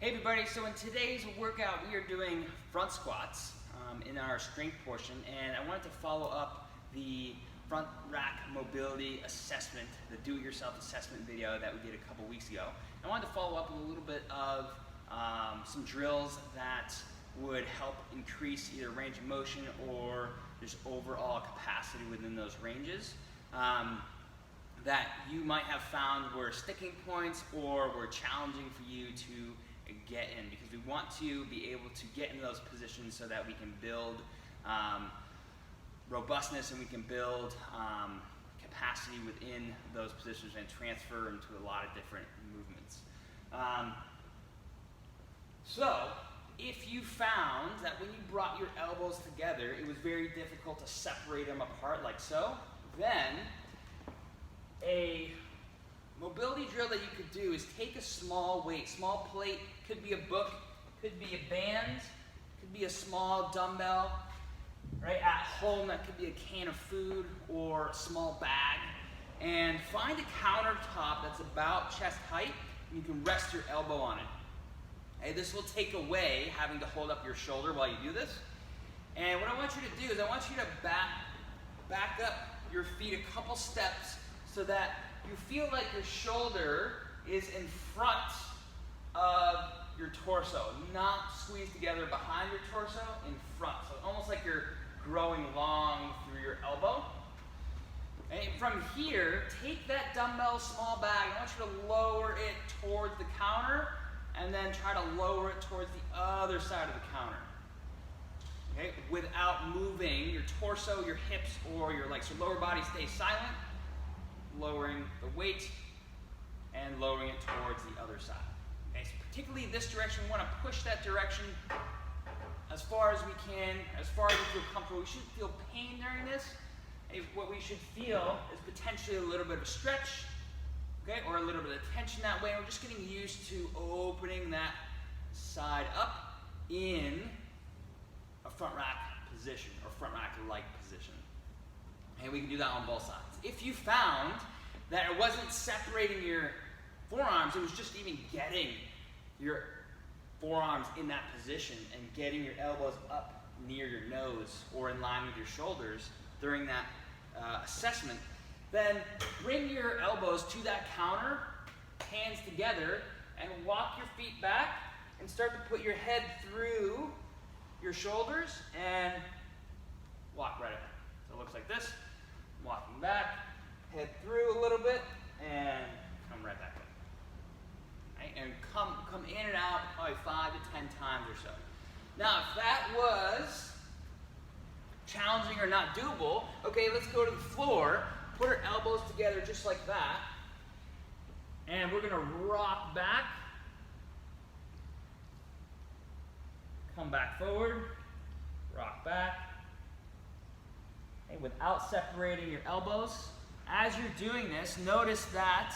Hey everybody, so in today's workout we are doing front squats in our strength portion, and I wanted to follow up the front rack mobility assessment, the do-it-yourself assessment video that we did a couple weeks ago. I wanted to follow up with a little bit of some drills that would help increase either range of motion or just overall capacity within those ranges. That you might have found were sticking points or were challenging for you to get in, because we want to be able to get into those positions so that we can build robustness and we can build capacity within those positions and transfer into a lot of different movements. So if you found that when you brought your elbows together it was very difficult to separate them apart like so, then a mobility drill that you could do is take a small weight, small plate, could be a book, could be a band, could be a small dumbbell, right? At home that could be a can of food or a small bag, and find a countertop that's about chest height and you can rest your elbow on it. Okay, this will take away having to hold up your shoulder while you do this. And what I want you to do is I want you to back up your feet a couple steps so that you feel like your shoulder is in front of your torso, not squeezed together behind your torso, in front. So almost like you're growing long through your elbow. And from here, take that dumbbell small bag, I want you to lower it towards the counter and then try to lower it towards the other side of the counter. Okay? Without moving your torso, your hips, or your legs. So lower body stays silent, lowering the weight and lowering it towards the other side. Okay, so particularly this direction, we want to push that direction as far as we can, as far as we feel comfortable. We shouldn't feel pain during this. What we should feel is potentially a little bit of a stretch, okay, or a little bit of tension that way. We're just getting used to opening that side up in a front rack position or front rack-like position. And we can do that on both sides. If you found that it wasn't separating your forearms, it was just even getting your forearms in that position and getting your elbows up near your nose or in line with your shoulders during that assessment, then bring your elbows to that counter, hands together, and walk your feet back and start to put your head through your shoulders and walk right ahead. So it looks like this. Walking back, head through a little bit, and come right back in. Right? And come in and out probably 5 to 10 times or so. Now, if that was challenging or not doable, okay, let's go to the floor, put our elbows together just like that, and we're gonna rock back, come back forward, rock back, without separating your elbows. As you're doing this, notice that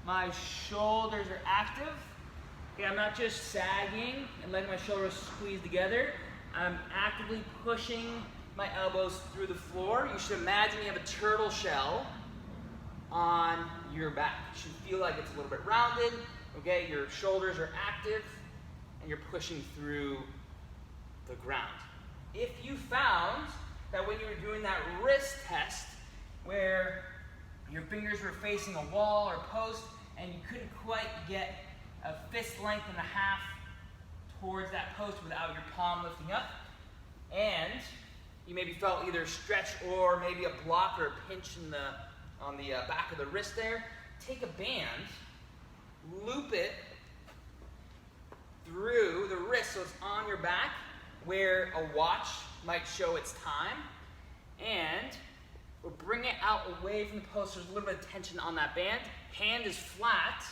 my shoulders are active. Okay, I'm not just sagging and letting my shoulders squeeze together. I'm actively pushing my elbows through the floor. You should imagine you have a turtle shell on your back. You should feel like it's a little bit rounded. Okay, your shoulders are active and you're pushing through the ground. If you found that when you were doing that wrist test where your fingers were facing a wall or post and you couldn't quite get a fist length and a half towards that post without your palm lifting up, and you maybe felt either a stretch or maybe a block or a pinch on the back of the wrist there, take a band, loop it through the wrist so it's on your back where a watch might show its time, and we'll bring it out away from the post. There's a little bit of tension on that band. Hand is flat,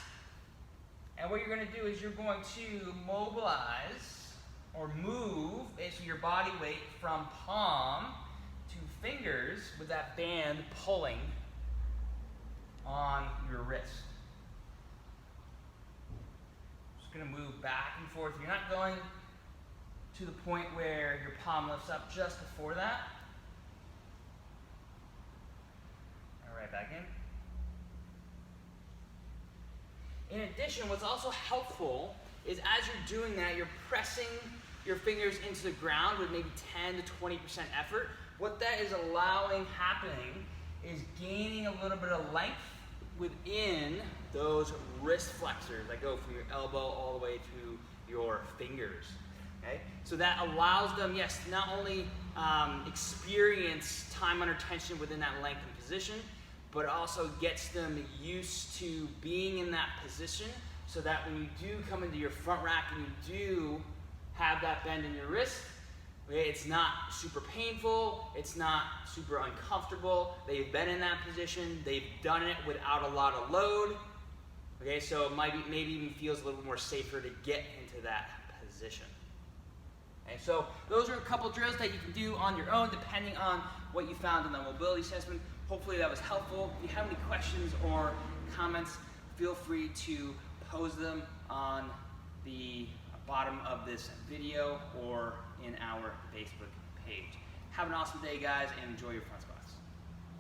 and what you're going to do is you're going to mobilize or move basically your body weight from palm to fingers with that band pulling on your wrist. Just going to move back and forth. You're not going to the point where your palm lifts up just before that. All right, back in. In addition, what's also helpful is as you're doing that, you're pressing your fingers into the ground with maybe 10 to 20% effort. What that is allowing happening is gaining a little bit of length within those wrist flexors that go from your elbow all the way to your fingers. Okay? So that allows them, yes, to not only experience time under tension within that lengthened position, but also gets them used to being in that position so that when you do come into your front rack and you do have that bend in your wrist, okay, it's not super painful, it's not super uncomfortable. They've been in that position, they've done it without a lot of load. Okay, so it might be, maybe even feels a little more safer to get into that position. Okay, so those are a couple drills that you can do on your own depending on what you found in the mobility assessment. Hopefully that was helpful. If you have any questions or comments, feel free to pose them on the bottom of this video or in our Facebook page. Have an awesome day, guys, and enjoy your front squat.